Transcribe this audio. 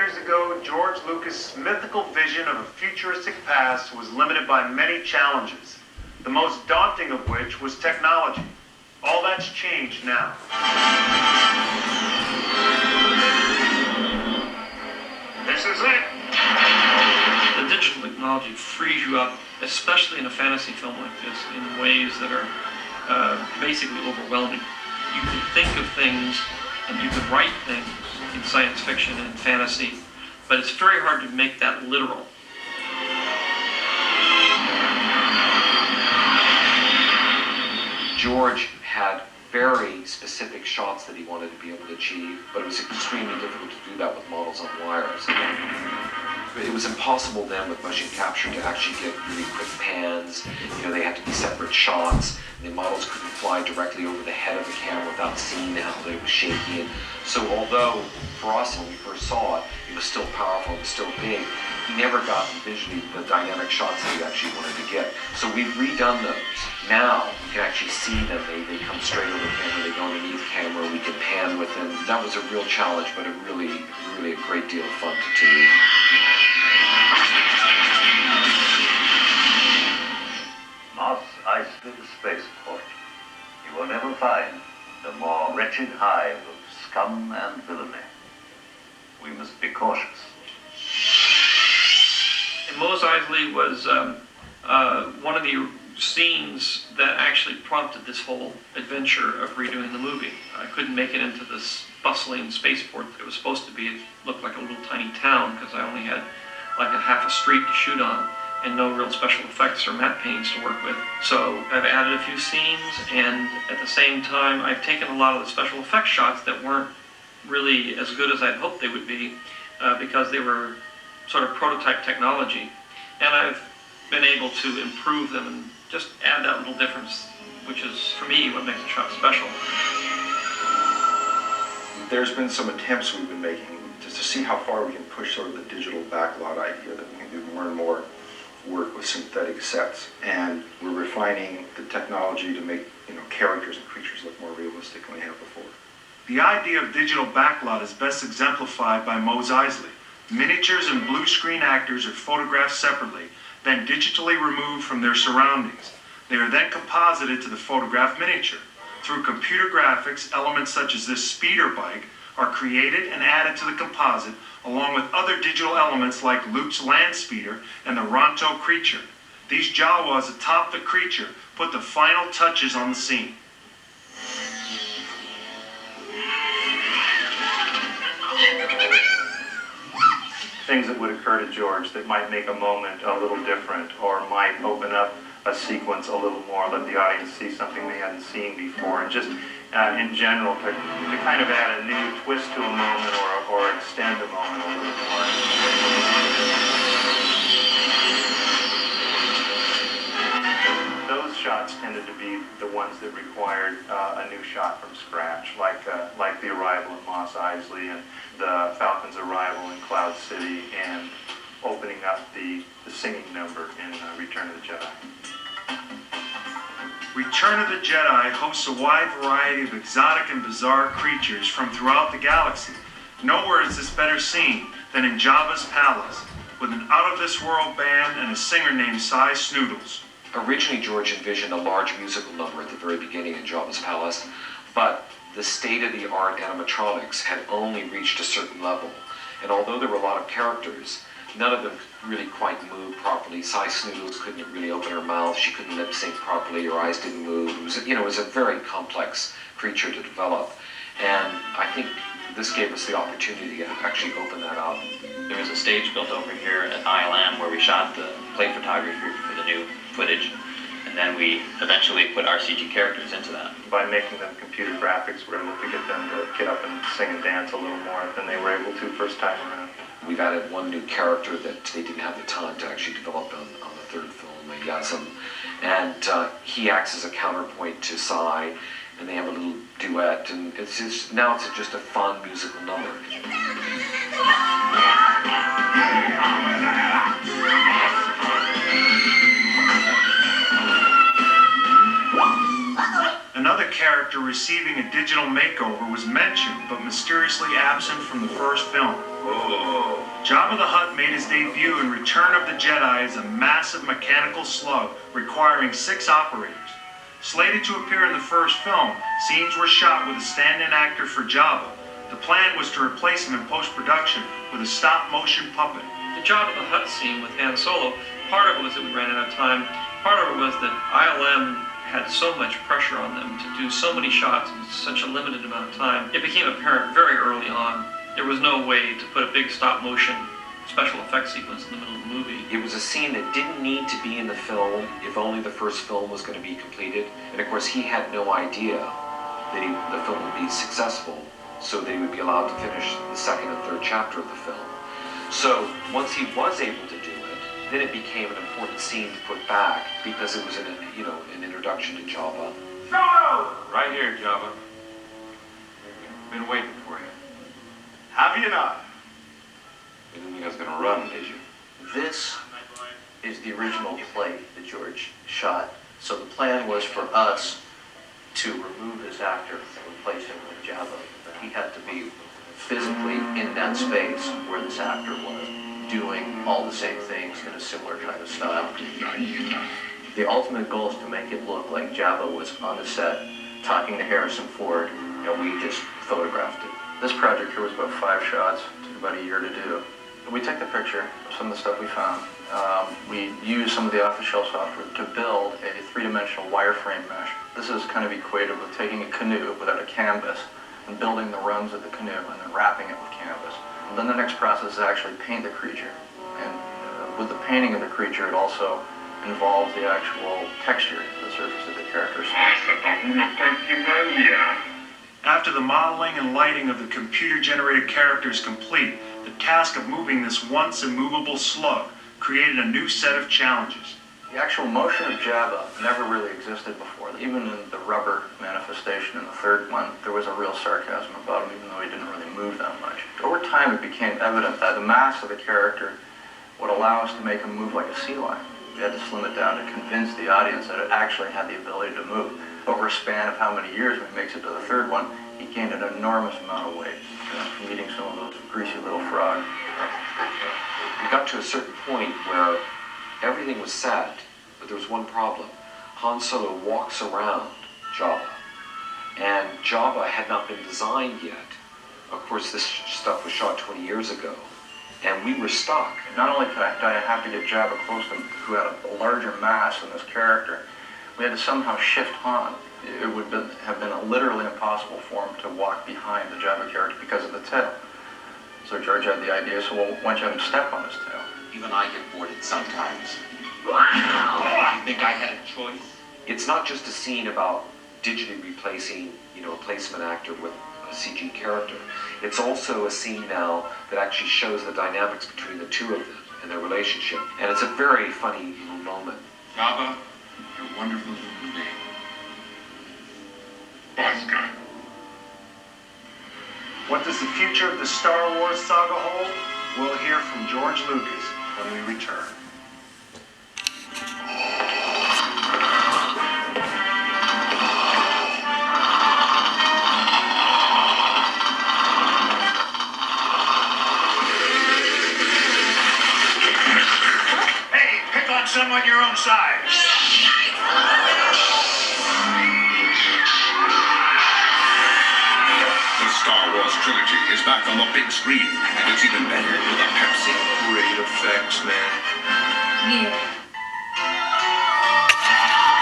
years ago, George Lucas' mythical vision of a futuristic past was limited by many challenges, the most daunting of which was technology. All that's changed now. This is it. The digital technology frees you up, especially in a fantasy film like this, in ways that are basically overwhelming. You can think of things and you can write things in science fiction and fantasy, but it's very hard to make that literal. George had very specific shots that he wanted to be able to achieve, but it was extremely difficult to do that with models on wires. It was impossible then with motion capture to actually get really quick pans. You know, they had to be separate shots. The models couldn't fly directly over the head of the camera without seeing how they was shaky. And so although for us when we first saw it, it was still powerful, it was still big, he never got visually the dynamic shots that he actually wanted to get. So we've redone those. Now you can actually see them. They come straight over the camera, they go underneath the camera, we can pan with them. That was a real challenge, but a really a great deal of fun to do. Mos Eisley spaceport. You will never find the more wretched hive of scum and villainy. We must be cautious. And Mos Eisley was one of the scenes that actually prompted this whole adventure of redoing the movie. I couldn't make it into this bustling spaceport that it was supposed to be. It looked like a little tiny town because I only had like a half a street to shoot on and no real special effects or matte paintings to work with. So I've added a few scenes, and at the same time I've taken a lot of the special effects shots that weren't really as good as I'd hoped they would be because they were sort of prototype technology, and I've been able to improve them and just add that little difference, which is, for me, what makes a shot special. There's been some attempts we've been making just to see how far we can push sort of the digital backlot idea, that we can do more and more work with synthetic sets, and we're refining the technology to make characters and creatures look more realistic than we have before. The idea of digital backlot is best exemplified by Mos Eisley. Miniatures and blue screen actors are photographed separately, then digitally removed from their surroundings. They are then composited to the photographed miniature. Through computer graphics, elements such as this speeder bike are created and added to the composite, along with other digital elements like Luke's land speeder and the Ronto creature. These Jawas atop the creature put the final touches on the scene. Things that would occur to George that might make a moment a little different, or might open up a sequence a little more, let the audience see something they hadn't seen before, and just in general to kind of add a new twist to a moment or extend a moment a little more. Those shots tended to be the ones that required a new shot from scratch, like the arrival of Mos Eisley and the Falcon's arrival in Cloud City and opening up the singing number in Return of the Jedi. Return of the Jedi hosts a wide variety of exotic and bizarre creatures from throughout the galaxy. Nowhere is this better seen than in Jabba's palace, with an out-of-this-world band and a singer named Sy Snootles. Originally, George envisioned a large musical number at the very beginning in Jabba's palace, but the state-of-the-art animatronics had only reached a certain level. And although there were a lot of characters, none of them really quite moved properly. Sy Snootles couldn't really open her mouth, she couldn't lip sync properly, her eyes didn't move. It was a very complex creature to develop. And I think this gave us the opportunity to actually open that up. There was a stage built over here at ILM where we shot the plate photography for the new footage, and then we eventually put our CG characters into that. By making them computer graphics, we're able to get them to get up and sing and dance a little more than they were able to first time around. We've added one new character that they didn't have the time to actually develop on the third film, Yasm, and he acts as a counterpoint to Sy, and they have a little duet, and it's just a fun musical number. Another character receiving a digital makeover was mentioned, but mysteriously absent from the first film. Oh, Jabba the Hutt made his debut in Return of the Jedi as a massive mechanical slug requiring 6 operators. Slated to appear in the first film, scenes were shot with a stand-in actor for Jabba. The plan was to replace him in post-production with a stop-motion puppet. The Jabba the Hutt scene with Han Solo, part of it was that we ran out of time. Part of it was that ILM had so much pressure on them to do so many shots in such a limited amount of time. It became apparent very early on there was no way to put a big stop-motion special effects sequence in the middle of the movie. It was a scene that didn't need to be in the film if only the first film was going to be completed. And of course, he had no idea that the film would be successful, so that he would be allowed to finish the second and third chapter of the film. So once he was able to do it, then it became an important scene to put back because it was an introduction to Jabba. Solo! Right here, Jabba. Been waiting for you. Have you not? You didn't think I was gonna run, did you? This is the original play that George shot. So the plan was for us to remove this actor and replace him with Jabba. He had to be physically in that space where this actor was, doing all the same things in a similar kind of style. The ultimate goal is to make it look like Jabba was on the set talking to Harrison Ford, and we just photographed it. This project here was about 5 shots. It took about a year to do. We took the picture of some of the stuff we found. We used some of the off-the-shelf software to build a 3-dimensional wireframe mesh. This is kind of equated with taking a canoe without a canvas and building the runs of the canoe and then wrapping it with canvas. And then the next process is actually paint the creature. And with the painting of the creature, it also involves the actual texture of the surface of the characters. After the modeling and lighting of the computer-generated character is complete, the task of moving this once immovable slug created a new set of challenges. The actual motion of Jabba never really existed before. Even in the rubber manifestation in the third one, there was a real sarcasm about him, even though he didn't really move that much. Over time, it became evident that the mass of the character would allow us to make him move like a sea lion. We had to slim it down to convince the audience that it actually had the ability to move. Over a span of how many years when he makes it to the third one, he gained an enormous amount of weight from eating some of those greasy little frogs. We got to a certain point where everything was set, but there was one problem. Han Solo walks around Jabba, and Jabba had not been designed yet. Of course, this stuff was shot 20 years ago, and we were stuck. Not only did I have to get Jabba close to him, who had a larger mass than this character, we had to somehow shift Han. It would have been literally impossible for him to walk behind the Jabba character because of the tail. So George had the idea, so well, why don't you have him step on his tail? Even I get bored sometimes. You think I had a choice? It's not just a scene about digitally replacing, a placement actor with a CG character. It's also a scene now that actually shows the dynamics between the two of them and their relationship. And it's a very funny little moment. Jabba, you're a wonderful human being. Bosca. What does the future of the Star Wars saga hold? We'll hear from George Lucas when we return. Hey, pick on someone your own size. The Star Wars trilogy is back on the big screen, and it's even better with a Pepsi. Great effects, man. Yeah.